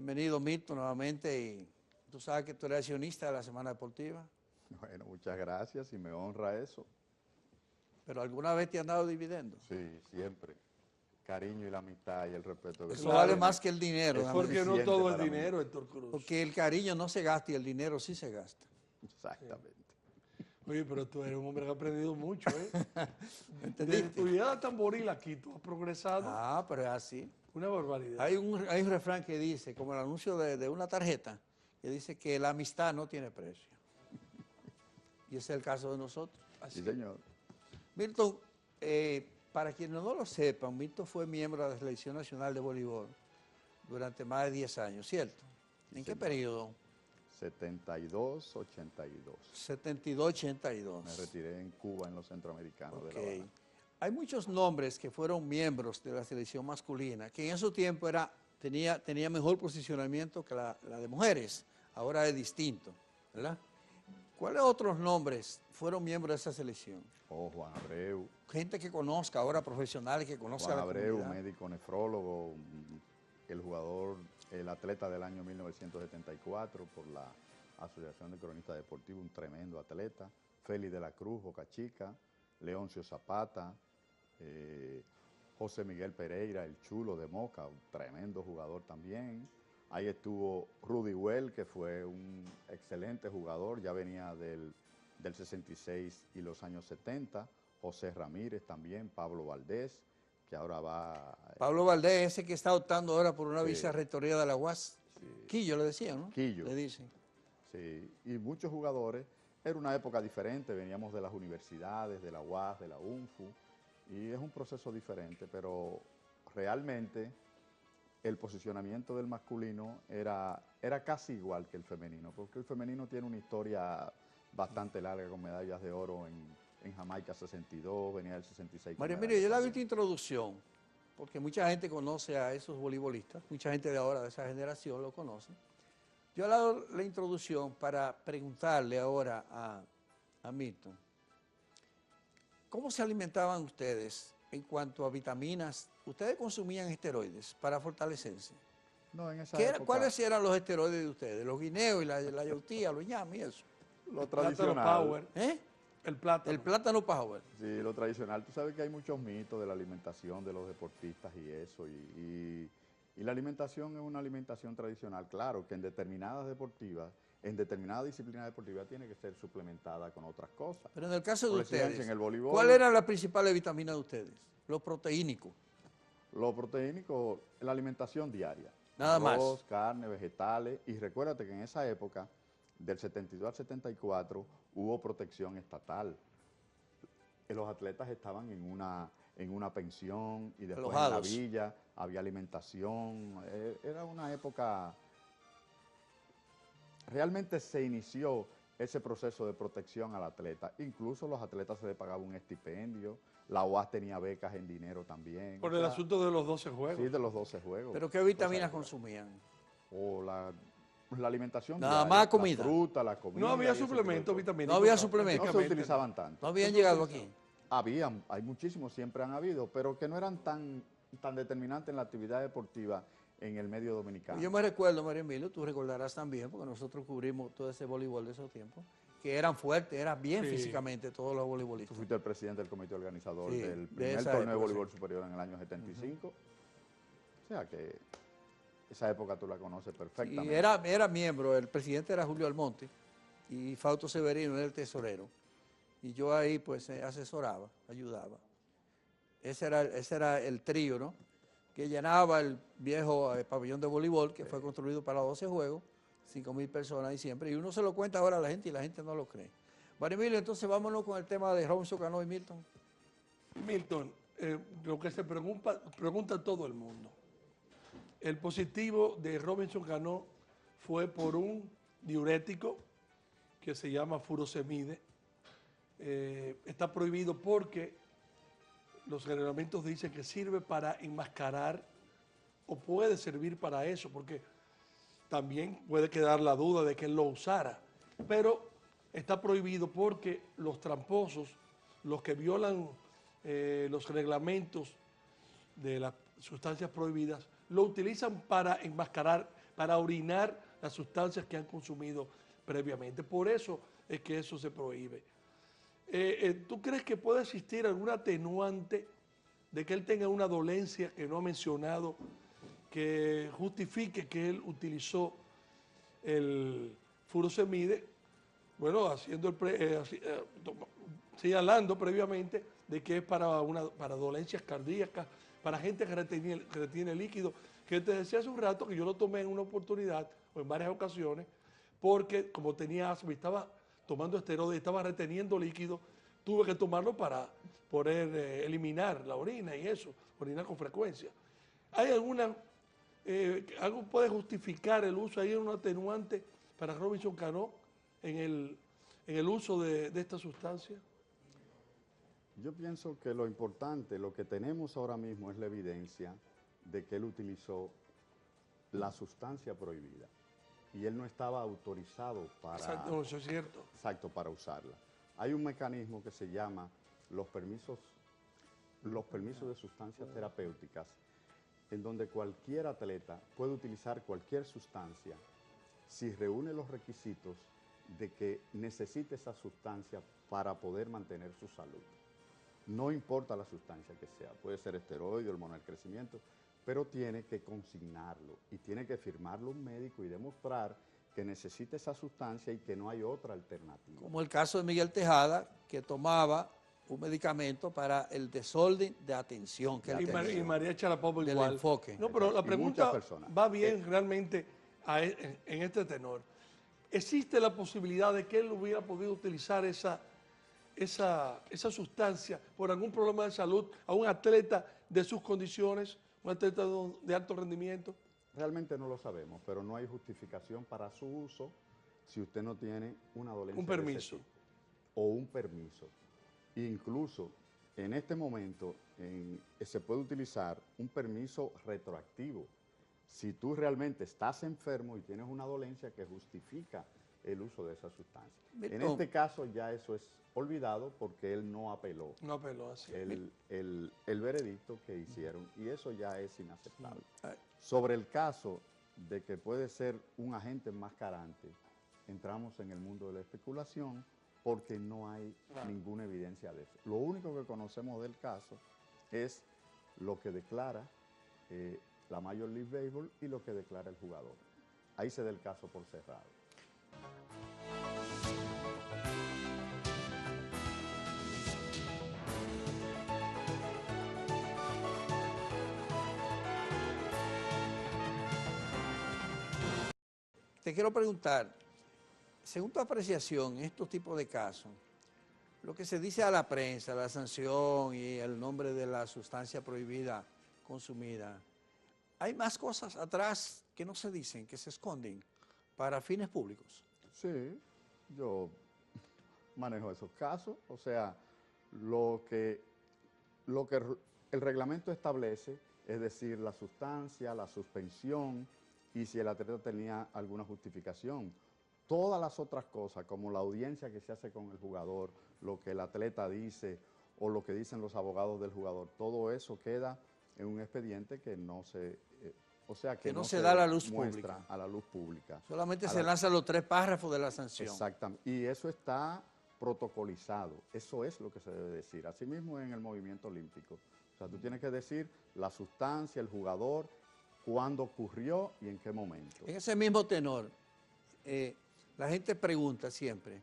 Bienvenido, Milton, nuevamente. Y tú sabes que tú eres accionista de la Semana Deportiva. Bueno, muchas gracias y me honra eso. ¿Pero alguna vez te han dado dividendos? Sí, siempre. Cariño y la amistad y el respeto. Eso vale más que el dinero. Es déjame Porque decir. no suficiente todo es para mí. dinero, Héctor Cruz. Porque el cariño no se gasta y el dinero sí se gasta. Exactamente. Oye, pero tú eres un hombre que ha aprendido mucho, ¿eh? Desde ¿Entendiste? tu llegada a Tamboril aquí, tú has progresado Ah, pero es así. una barbaridad. Hay un refrán que dice, como el anuncio de una tarjeta, que dice que la amistad no tiene precio. Y ese es el caso de nosotros. Sí, señor. Milton, para quienes no lo sepan, Milton fue miembro de la Selección Nacional de Voleibol durante más de 10 años, ¿cierto? ¿En qué periodo? 72, 82. 72-82. Me retiré en Cuba, en los centroamericanos de La Ok. Habana. Hay muchos nombres que fueron miembros de la selección masculina, que en ese tiempo tenía mejor posicionamiento que la de mujeres. Ahora es distinto, ¿verdad? ¿Cuáles otros nombres fueron miembros de esa selección? Oh, Juan Abreu. Gente que conozca, ahora profesionales que conozca Juan la Abreu, comunidad. médico nefrólogo, el jugador, el atleta del año 1974 por la Asociación de Cronistas Deportivos, un tremendo atleta. Félix de la Cruz, Boca Chica, Leoncio Zapata, José Miguel Pereira, el Chulo de Moca, un tremendo jugador también. Ahí estuvo Rudy Well, que fue un excelente jugador, ya venía del 66 y los años 70. José Ramírez también, Pablo Valdés, que ahora va... Pablo Valdés, ese que está optando ahora por una Sí. vicerrectoría de la UAS. Sí. Quillo le decían, ¿no? Quillo. Le dicen. Sí, y muchos jugadores. Era una época diferente, veníamos de las universidades, de la UAS, de la UNFU, y es un proceso diferente, pero realmente el posicionamiento del masculino era casi igual que el femenino, porque el femenino tiene una historia bastante larga con medallas de oro en Jamaica 62, venía del 66. María Emilia, yo le hago esta introducción, porque mucha gente conoce a esos voleibolistas, mucha gente de ahora, de esa generación, lo conoce. Yo le hago la introducción para preguntarle ahora a Milton, ¿cómo se alimentaban ustedes en cuanto a vitaminas? ¿Ustedes consumían esteroides para fortalecerse? No, en esa época, ¿Cuáles eran los esteroides de ustedes? Los guineos y la yautía, los ñam y eso. lo Plátano tradicional. Power, ¿Eh? el plátano. El plátano power. Sí, lo tradicional. Tú sabes que hay muchos mitos de la alimentación de los deportistas y eso. Y la alimentación es una alimentación tradicional. Claro que en determinadas deportivas, en determinada disciplina deportiva tiene que ser suplementada con otras cosas. Pero en el caso de Por exigencia, ustedes, en el voleibol, ¿cuáles eran las principales vitaminas de ustedes? Los proteínicos. lo proteínico, la alimentación diaria. Nada más. Arroz, carne, vegetales. Y recuérdate que en esa época, del 72 al 74, hubo protección estatal. Los atletas estaban en una pensión y después Alojados. en la villa había alimentación. Era una época, realmente se inició ese proceso de protección al atleta. Incluso los atletas se les pagaba un estipendio, la UAS tenía becas en dinero también. Por O el sea, asunto de los 12 juegos. sí, de los 12 juegos. ¿Pero qué vitaminas Esa época. consumían? O la alimentación Nada diaria, más comida. la fruta, la comida. No y había ese tipo de suplementos cosas. vitamínicos. No había suplementos. No se prácticamente. utilizaban tanto. ¿No habían llegado aquí? Hay muchísimos, siempre han habido, pero que no eran tan determinantes en la actividad deportiva en el medio dominicano. Yo me recuerdo, María Emilio, tú recordarás también, porque nosotros cubrimos todo ese voleibol de esos tiempos, que eran fuertes, eran bien Sí. físicamente todos los Tú voleibolistas. fuiste el presidente del comité organizador Sí, del de primer esa torneo de época, voleibol sí. superior en el año 75. O sea que esa época tú la conoces Y perfectamente. era miembro, el presidente era Julio Almonte y Fausto Severino era el tesorero. Y yo ahí pues asesoraba, ayudaba. Ese era el trío, ¿no? Que llenaba el viejo pabellón de voleibol que fue construido para 12 juegos, 5.000 personas ahí siempre. Y uno se lo cuenta ahora a la gente y la gente no lo cree. María Emilio, entonces vámonos con el tema de Robinson Cano y Milton. Milton, lo que se pregunta todo el mundo. El positivo de Robinson Cano fue por un diurético que se llama furosemide. Está prohibido porque los reglamentos dicen que sirve para enmascarar o puede servir para eso, porque también puede quedar la duda de que él lo usara, pero está prohibido porque los tramposos, los que violan los reglamentos de las sustancias prohibidas, lo utilizan para enmascarar para orinar las sustancias que han consumido previamente. Por eso es que eso se prohíbe. ¿Tú crees que puede existir alguna atenuante de que él tenga una dolencia que no ha mencionado, que justifique que él utilizó el furosemide, bueno, señalando previamente de que es para dolencias cardíacas, para gente que retiene líquido, que te decía hace un rato que yo lo tomé en una oportunidad o en varias ocasiones, porque como tenía asma y estaba tomando esteroides, estaba reteniendo líquido, tuve que tomarlo para poder eliminar la orina y eso, orinar con frecuencia. ¿Hay algo puede justificar el uso? ¿Hay un atenuante para Robinson Cano en el uso de esta sustancia? Yo pienso que lo importante, lo que tenemos ahora mismo es la evidencia de que él utilizó la sustancia prohibida y él no estaba autorizado para, Exacto, no, eso es cierto. Exacto, para usarla. Hay un mecanismo que se llama los permisos de sustancias terapéuticas, en donde cualquier atleta puede utilizar cualquier sustancia si reúne los requisitos de que necesite esa sustancia para poder mantener su salud. No importa la sustancia que sea, puede ser esteroide, hormona del crecimiento, pero tiene que consignarlo y tiene que firmarlo un médico y demostrar que necesita esa sustancia y que no hay otra alternativa. Como el caso de Miguel Tejada, que tomaba un medicamento para el desorden de atención. Que Y María Sharapova del igual. enfoque. No, pero la Y pregunta muchas personas. va bien realmente en este tenor. ¿Existe la posibilidad de que él hubiera podido utilizar esa sustancia por algún problema de salud a un atleta de sus condiciones, un atleta de alto rendimiento? Realmente no lo sabemos, pero no hay justificación para su uso si usted no tiene una dolencia Un de ese permiso. tipo, o un permiso. Incluso en este momento se puede utilizar un permiso retroactivo. Si tú realmente estás enfermo y tienes una dolencia que justifica el uso de esa sustancia. En este caso ya eso es olvidado porque él no apeló. No apeló así. El veredicto que hicieron y eso ya es inaceptable. Ay. Sobre el caso de que puede ser un agente enmascarante, entramos en el mundo de la especulación porque no hay ninguna evidencia de eso. Lo único que conocemos del caso es lo que declara la Major League Baseball y lo que declara el jugador. Ahí se da el caso por cerrado. Te quiero preguntar, según tu apreciación en estos tipos de casos, lo que se dice a la prensa, la sanción y el nombre de la sustancia prohibida consumida, ¿hay más cosas atrás que no se dicen, que se esconden para fines públicos? Sí, yo manejo esos casos, o sea, lo que el reglamento establece, es decir, la sustancia, la suspensión y si el atleta tenía alguna justificación. Todas las otras cosas, como la audiencia que se hace con el jugador, lo que el atleta dice o lo que dicen los abogados del jugador, todo eso queda en un expediente que no se, que no se da a la luz muestra pública. a la luz pública. Solamente se lanzan los 3 párrafos de la sanción. Exactamente. Y eso está protocolizado. Eso es lo que se debe decir. Asimismo en el movimiento olímpico. O sea, tú tienes que decir la sustancia, el jugador, cuándo ocurrió y en qué momento. En ese mismo tenor, la gente pregunta siempre,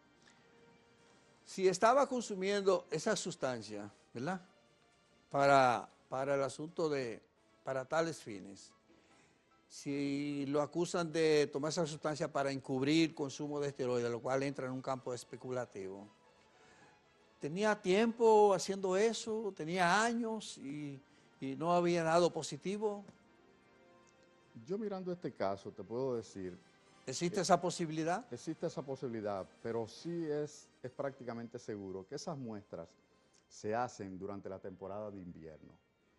si estaba consumiendo esa sustancia, ¿verdad? Para el asunto para tales fines, si lo acusan de tomar esa sustancia para encubrir consumo de esteroides, lo cual entra en un campo especulativo, ¿tenía tiempo haciendo eso? ¿Tenía años y no había dado positivo? Yo mirando este caso te puedo decir... ¿Existe esa posibilidad? Existe esa posibilidad, pero sí es prácticamente seguro que esas muestras se hacen durante la temporada de invierno.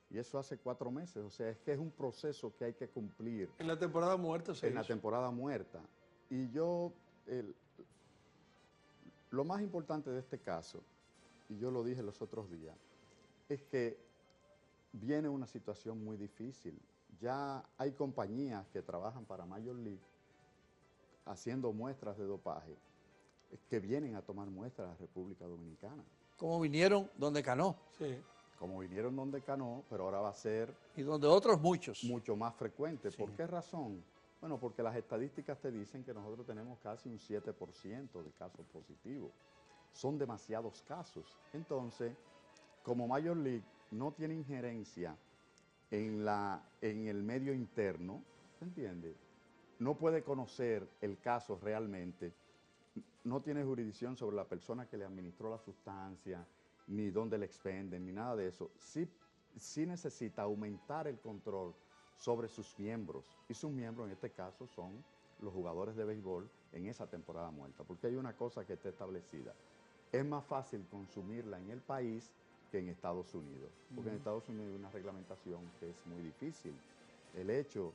Y eso hace 4 meses, o sea, es que es un proceso que hay que cumplir. En la temporada muerta se En la hizo. temporada muerta. Y yo, lo más importante de este caso, y yo lo dije los otros días, es que viene una situación muy difícil ya hay compañías que trabajan para Major League haciendo muestras de dopaje que vienen a tomar muestras a la República Dominicana. Como vinieron donde Cano. Sí. Como vinieron donde Cano, pero ahora va a ser Y donde otros muchos. mucho más frecuente. Sí. ¿Por qué razón? Bueno, porque las estadísticas te dicen que nosotros tenemos casi un 7% de casos positivos. Son demasiados casos. Entonces, como Major League no tiene injerencia en el medio interno, ¿se entiende? No puede conocer el caso realmente, no tiene jurisdicción sobre la persona que le administró la sustancia, ni dónde la expenden, ni nada de eso. Sí necesita aumentar el control sobre sus miembros, y sus miembros en este caso son los jugadores de béisbol en esa temporada muerta, porque hay una cosa que está establecida: es más fácil consumirla en el país que en Estados Unidos, porque en Estados Unidos hay una reglamentación que es muy difícil. El hecho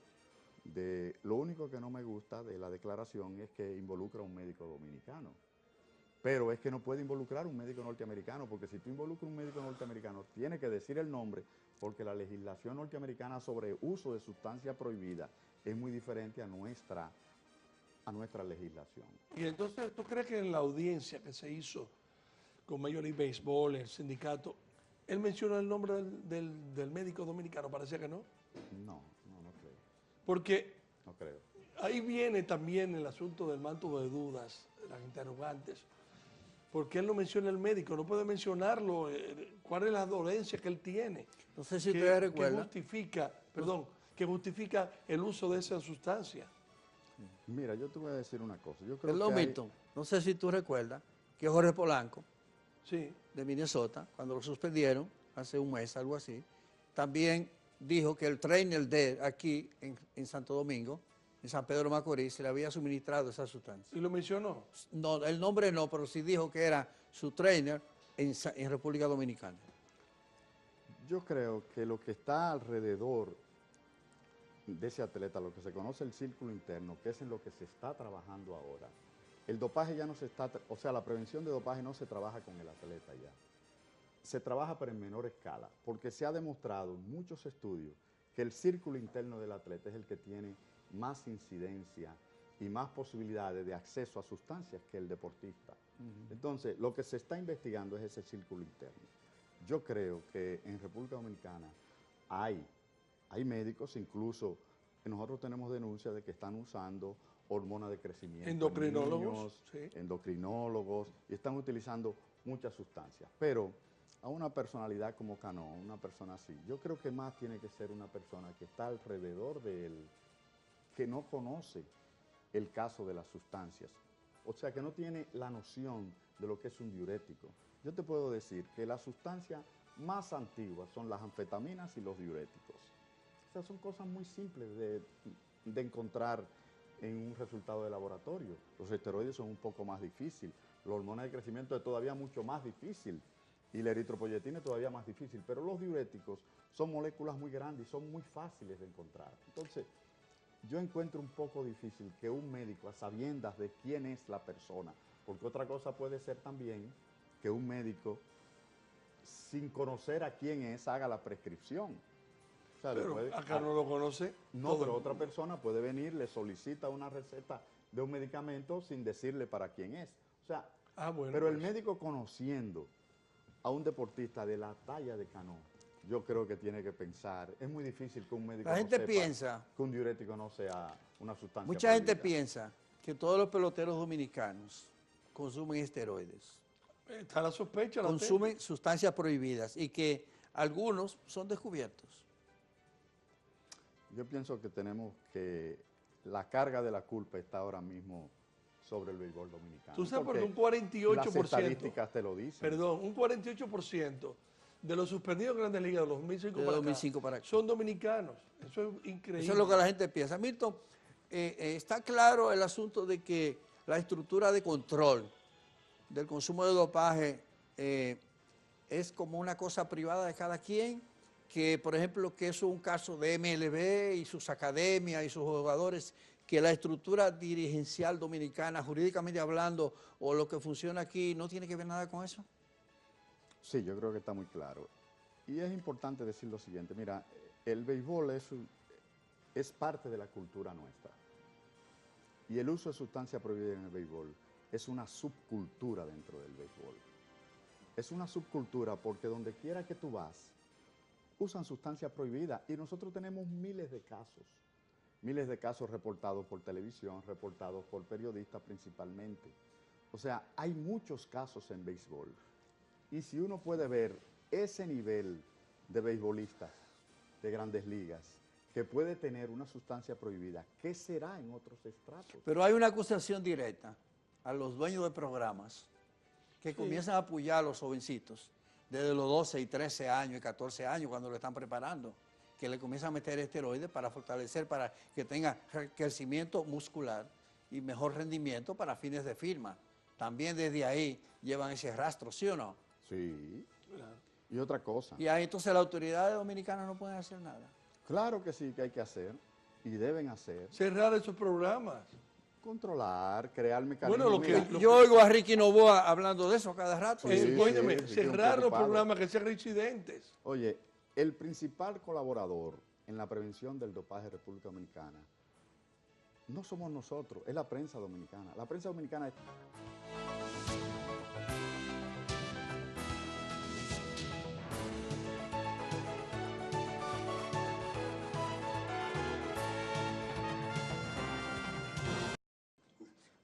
de, lo único que no me gusta de la declaración es que involucra a un médico dominicano, pero es que no puede involucrar a un médico norteamericano, porque si tú involucras a un médico norteamericano, tiene que decir el nombre, porque la legislación norteamericana sobre uso de sustancias prohibidas es muy diferente a nuestra legislación. Y entonces, ¿tú crees que en la audiencia que se hizo con Major League Baseball, el sindicato, él menciona el nombre del médico dominicano? Parece que no. No creo. Porque No creo. ahí viene también el asunto del manto de dudas, las interrogantes. ¿Por qué él no menciona el médico? No puede mencionarlo. ¿Cuál es la dolencia que él tiene? No sé si ustedes recuerdan. Que justifica el uso de esa sustancia. Mira, yo te voy a decir una cosa. Yo creo Perdón, que hay- Milton, no sé si tú recuerdas que Jorge Polanco, Sí. de Minnesota, cuando lo suspendieron, hace un mes, algo así, también dijo que el trainer de aquí, en Santo Domingo, en San Pedro Macorís, se le había suministrado esa sustancia. ¿Y lo mencionó? No, el nombre no, pero sí dijo que era su trainer en República Dominicana. Yo creo que lo que está alrededor de ese atleta, lo que se conoce el círculo interno, que es en lo que se está trabajando ahora, el dopaje ya no se está, o sea, la prevención de dopaje no se trabaja con el atleta ya. Se trabaja pero en menor escala, porque se ha demostrado en muchos estudios que el círculo interno del atleta es el que tiene más incidencia y más posibilidades de acceso a sustancias que el deportista. Entonces, lo que se está investigando es ese círculo interno. Yo creo que en República Dominicana hay médicos, incluso nosotros tenemos denuncias de que están usando hormonas de crecimiento. Endocrinólogos, en niños, sí. endocrinólogos, y están utilizando muchas sustancias. Pero a una personalidad como Cano, una persona así, yo creo que más tiene que ser una persona que está alrededor de él, que no conoce el caso de las sustancias. O sea, que no tiene la noción de lo que es un diurético. Yo te puedo decir que las sustancias más antiguas son las anfetaminas y los diuréticos. O sea, son cosas muy simples de encontrar en un resultado de laboratorio. Los esteroides son un poco más difíciles, la hormona de crecimiento es todavía mucho más difícil y la eritropoyetina es todavía más difícil, pero los diuréticos son moléculas muy grandes y son muy fáciles de encontrar. Entonces, yo encuentro un poco difícil que un médico, a sabiendas de quién es la persona, porque otra cosa puede ser también que un médico, sin conocer a quién es, haga la prescripción. O sea, Pero acá no lo conoce. no, todo pero el otra mundo. persona puede venir, le solicita una receta de un medicamento sin decirle para quién es. O sea, Bueno, pero el pues, médico, conociendo a un deportista de la talla de Cano, yo creo que tiene que pensar. Es muy difícil que un médico La no gente sepa piensa, que un diurético no sea una sustancia mucha gente prohibida. piensa que todos los peloteros dominicanos consumen esteroides, está la sospecha. consumen sustancias prohibidas y que algunos son descubiertos. Yo pienso que tenemos que la carga de la culpa está ahora mismo sobre el béisbol dominicano. Tú sabes porque un Las 48%, estadísticas te lo dicen. perdón, un 48% de los suspendidos en Grandes Ligas de 2005 De para 2005 para acá. son dominicanos. Eso es increíble. Eso es lo que la gente piensa. Milton, está claro el asunto de que la estructura de control del consumo de dopaje es como una cosa privada de cada quien, que por ejemplo que eso es un caso de MLB y sus academias y sus jugadores, que la estructura dirigencial dominicana, jurídicamente hablando, o lo que funciona aquí, no tiene que ver nada con eso. Sí, yo creo que está muy claro. Y es importante decir lo siguiente, mira, el béisbol es parte de la cultura nuestra. Y el uso de sustancias prohibidas en el béisbol es una subcultura dentro del béisbol. Es una subcultura porque donde quiera que tú vas, usan sustancias prohibidas y nosotros tenemos miles de casos reportados por televisión, reportados por periodistas principalmente. O sea, hay muchos casos en béisbol. Y si uno puede ver ese nivel de beisbolistas de grandes ligas que puede tener una sustancia prohibida, ¿qué será en otros estratos? Pero hay una acusación directa a los dueños de programas que comienzan a apoyar a los jovencitos desde los 12 y 13 años y 14 años cuando lo están preparando, que le comienzan a meter esteroides para fortalecer, para que tenga crecimiento muscular y mejor rendimiento para fines de firma. También desde ahí llevan ese rastro, ¿sí o no? Sí. Y otra cosa. Y ahí entonces las autoridades dominicanas no pueden hacer nada. Claro que sí que hay que hacer y deben hacer. Cerrar esos programas. Controlar, crear mecanismos. Bueno, Mira, Yo oigo a Ricky Novoa hablando de eso cada rato. Sí, Óyeme, sí, cerrar los preocupado. programas que sean reincidentes. Oye, el principal colaborador en la prevención del dopaje en República Dominicana no somos nosotros, es la prensa dominicana. La prensa dominicana es...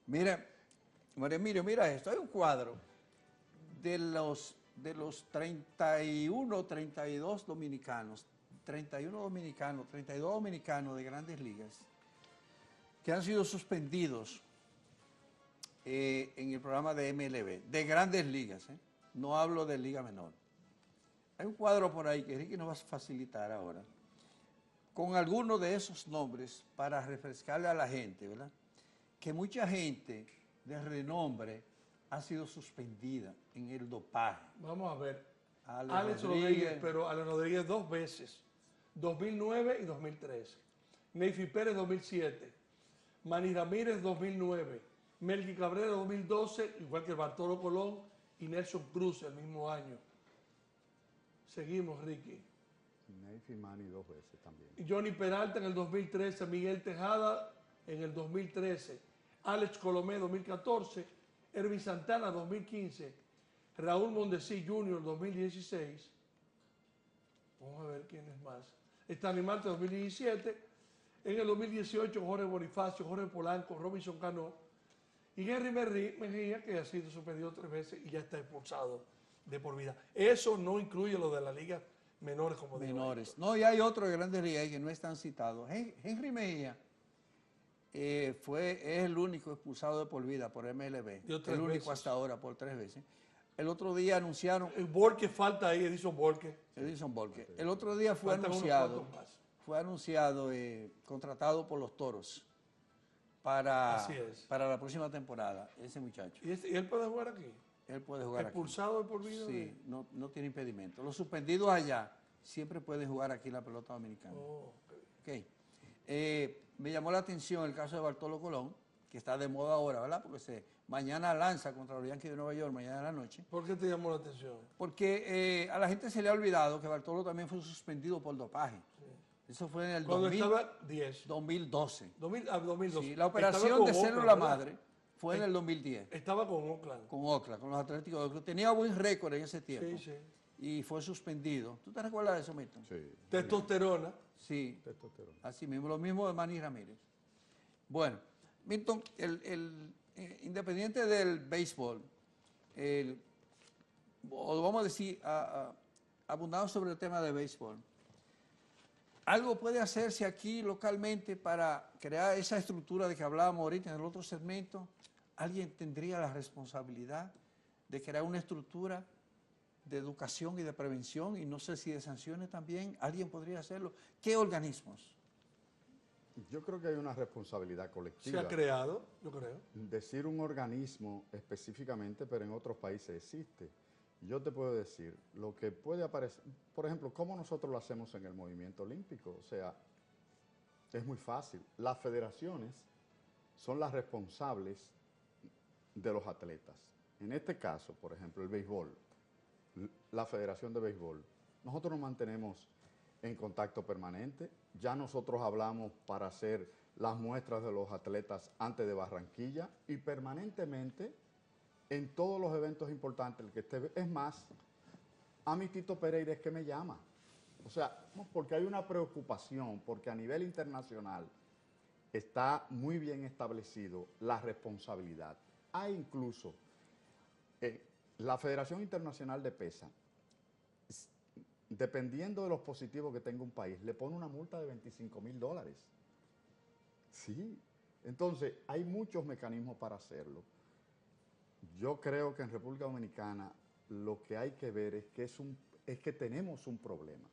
Mira, María Emilio, mira esto, hay un cuadro de los 31, 32 dominicanos, 32 dominicanos de grandes ligas que han sido suspendidos en el programa de MLB, de grandes ligas, no hablo de liga menor. Hay un cuadro por ahí que Ricky nos va a facilitar ahora, con algunos de esos nombres para refrescarle a la gente, ¿verdad? Que mucha gente de renombre ha sido suspendida en el dopaje. Vamos a ver. Alex Rodríguez, pero Alex Rodríguez 2 veces, 2009 y 2013. Neyfi Pérez 2007, Manny Ramírez 2009, Melqui Cabrera 2012, igual que Bartolo Colón y Nelson Cruz el mismo año. Seguimos, Ricky. Neyfi Manny 2 veces también. Johnny Peralta en el 2013, Miguel Tejada en el 2013, Alex Colomé 2014, Ervin Santana 2015, Raúl Mondesi Jr. 2016, vamos a ver quién es más, Stanley Marte 2017, en el 2018 Jorge Bonifacio, Jorge Polanco, Robinson Cano y Henry Mejía, que ha sido suspendido 3 veces y ya está expulsado de por vida. Eso no incluye lo de la liga menores, como digo. Menores. No, y hay otro de grandes ligas que no están citados. Henry Mejía es el único expulsado de por vida por MLB. El único veces. hasta ahora por 3 veces. El otro día anunciaron... El Borque falta ahí, Edison Borque. Edison Borque. El otro día fue Faltan unos anunciado, cuantos más. contratado por los Toros para Así es. la próxima temporada, ese muchacho. ¿Y él puede jugar aquí? Él puede jugar ¿Expulsado de por vida? aquí. Sí, no tiene impedimento. Los suspendidos allá siempre pueden jugar aquí la pelota dominicana. Oh, Okay. Me llamó la atención el caso de Bartolo Colón, que está de moda ahora, ¿verdad? Porque mañana lanza contra los Yankees de Nueva York, mañana en la noche. ¿Por qué te llamó la atención? Porque a la gente se le ha olvidado que Bartolo también fue suspendido por dopaje. Sí. Eso fue en el Cuando estaba 10. 2012. 2012. Sí, la operación de célula madre fue en el 2010. Estaba con Oakland. Con Oakland, con los Atléticos de Oakland. Tenía buen récord en ese tiempo. Sí, sí. Y fue suspendido. ¿Tú te recuerdas de eso, Milton? Sí. Testosterona. Sí. Testosterona. Así mismo, lo mismo de Manny Ramírez. Bueno, Milton, independiente del béisbol, o vamos a decir, abundamos sobre el tema de béisbol, ¿algo puede hacerse aquí localmente para crear esa estructura de que hablábamos ahorita en el otro segmento? ¿Alguien tendría la responsabilidad de crear una estructura de educación y de prevención, y no sé si de sanciones también? ¿Alguien podría hacerlo? ¿Qué organismos? Yo creo que hay una responsabilidad colectiva. Se ha creado, yo creo. Decir un organismo específicamente, pero en otros países existe. Yo te puedo decir, lo que puede aparecer, por ejemplo, cómo nosotros lo hacemos en el movimiento olímpico. O sea, es muy fácil. Las federaciones son las responsables de los atletas. En este caso, por ejemplo, el béisbol, la Federación de Béisbol, nosotros nos mantenemos en contacto permanente. Ya nosotros hablamos para hacer las muestras de los atletas antes de Barranquilla y permanentemente en todos los eventos importantes. El que esté, es más, a mi Tito Pereira es que me llama. O sea, porque hay una preocupación, porque a nivel internacional está muy bien establecido la responsabilidad. Hay incluso la Federación Internacional de Pesa, dependiendo de los positivos que tenga un país, le pone una multa de $25,000. Sí, entonces hay muchos mecanismos para hacerlo. Yo creo que en República Dominicana lo que hay que ver es que tenemos un problema.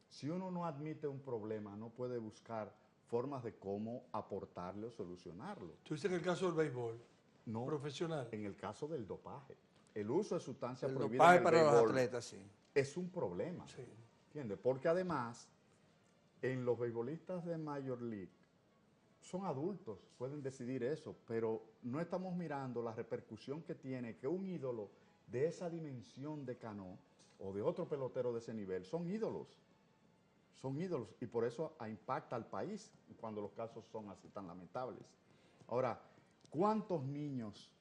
Si uno no admite un problema, no puede buscar formas de cómo aportarle o solucionarlo. Tú dices en el caso del béisbol No, profesional. en el caso del dopaje. El uso de sustancias El prohibidas dopaje en el para los béisbol atletas, sí. es un problema. Sí. ¿Entiendes? Porque además, en los beisbolistas de Major League, son adultos, pueden decidir eso, pero no estamos mirando la repercusión que tiene que un ídolo de esa dimensión de Cano o de otro pelotero de ese nivel, son ídolos, y por eso impacta al país cuando los casos son así tan lamentables. Ahora, ¿cuántos niños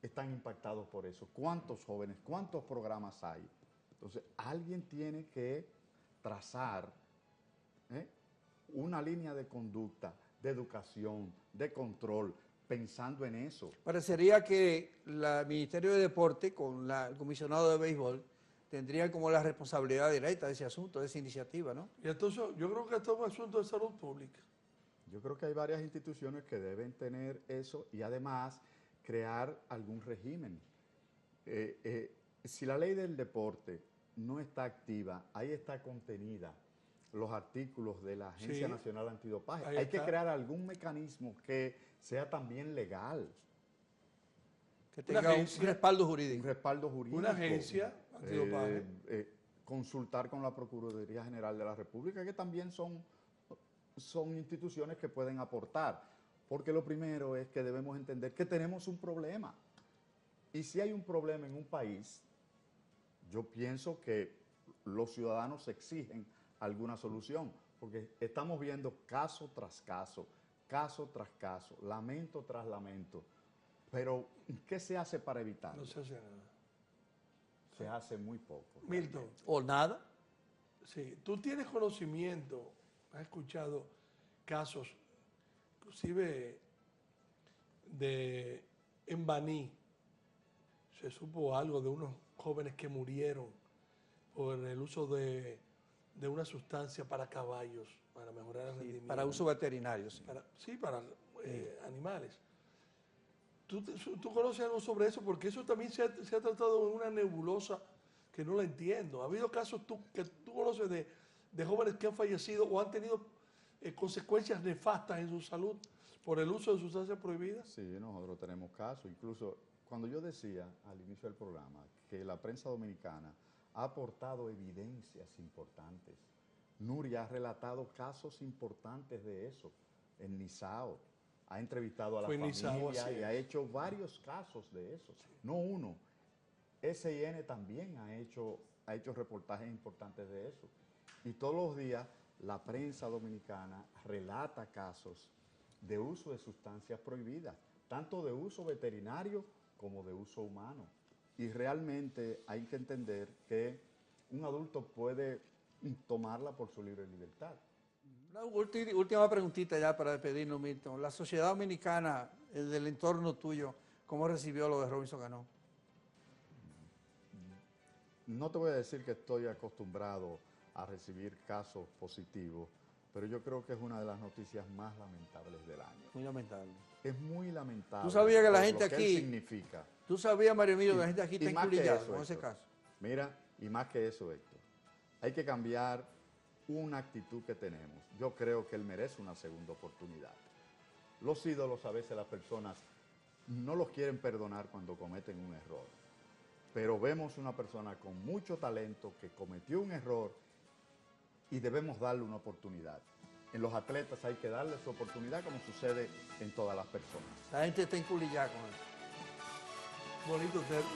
están impactados por eso? ¿Cuántos jóvenes? ¿Cuántos programas hay? Entonces, alguien tiene que trazar una línea de conducta, de educación, de control, pensando en eso. Parecería que el Ministerio de Deporte con el comisionado de béisbol tendría como la responsabilidad directa de ese asunto, de esa iniciativa, ¿no? Y entonces yo creo que esto es un asunto de salud pública. Yo creo que hay varias instituciones que deben tener eso y además crear algún régimen. Si la ley del deporte no está activa, ahí está contenida los artículos de la Agencia Nacional Antidopaje. Hay que crear algún mecanismo que sea también legal. Que tenga un respaldo jurídico. Un respaldo jurídico. Una agencia antidopaje. Consultar con la Procuraduría General de la República, que también son instituciones que pueden aportar. Porque lo primero es que debemos entender que tenemos un problema. Y si hay un problema en un país, yo pienso que los ciudadanos exigen alguna solución, porque estamos viendo caso tras caso, lamento tras lamento. Pero, ¿qué se hace para evitarlo? No se hace nada. Se hace muy poco. Milton. ¿O nada? Sí, tú tienes conocimiento, has escuchado casos, inclusive en Baní, se supo algo de unos jóvenes que murieron por el uso de una sustancia para caballos, para mejorar el rendimiento. Para uso veterinario, sí. Para animales. ¿Tú conoces algo sobre eso? Porque eso también se ha tratado en una nebulosa que no la entiendo. ¿Ha habido casos que tú conoces de jóvenes que han fallecido o han tenido consecuencias nefastas en su salud por el uso de sustancias prohibidas? Sí, nosotros tenemos casos. Incluso cuando yo decía al inicio del programa que la prensa dominicana ha aportado evidencias importantes. Nuria ha relatado casos importantes de eso en Nizao. Ha entrevistado a la familia y ha hecho varios casos de eso. Sí. No uno. SIN también ha hecho reportajes importantes de eso. Y todos los días la prensa dominicana relata casos de uso de sustancias prohibidas, tanto de uso veterinario como de uso humano. Y realmente hay que entender que un adulto puede tomarla por su libre libertad. Una última preguntita ya para despedirnos, Milton. La sociedad dominicana, del entorno tuyo, ¿cómo recibió lo de Robinson Cano? No te voy a decir que estoy acostumbrado a recibir casos positivos, pero yo creo que es una de las noticias más lamentables del año. Muy lamentable. Es muy lamentable. ¿Tú sabías que la gente lo que aquí... significa. ¿Tú sabías, Mario Emilio, que la gente aquí está enculillada con ese Héctor, caso? Mira, y más que eso, Héctor, hay que cambiar una actitud que tenemos. Yo creo que él merece una segunda oportunidad. Los ídolos, a veces las personas no los quieren perdonar cuando cometen un error. Pero vemos una persona con mucho talento que cometió un error y debemos darle una oportunidad. En los atletas hay que darle su oportunidad como sucede en todas las personas. La gente está enculillada con eso. Bonito término.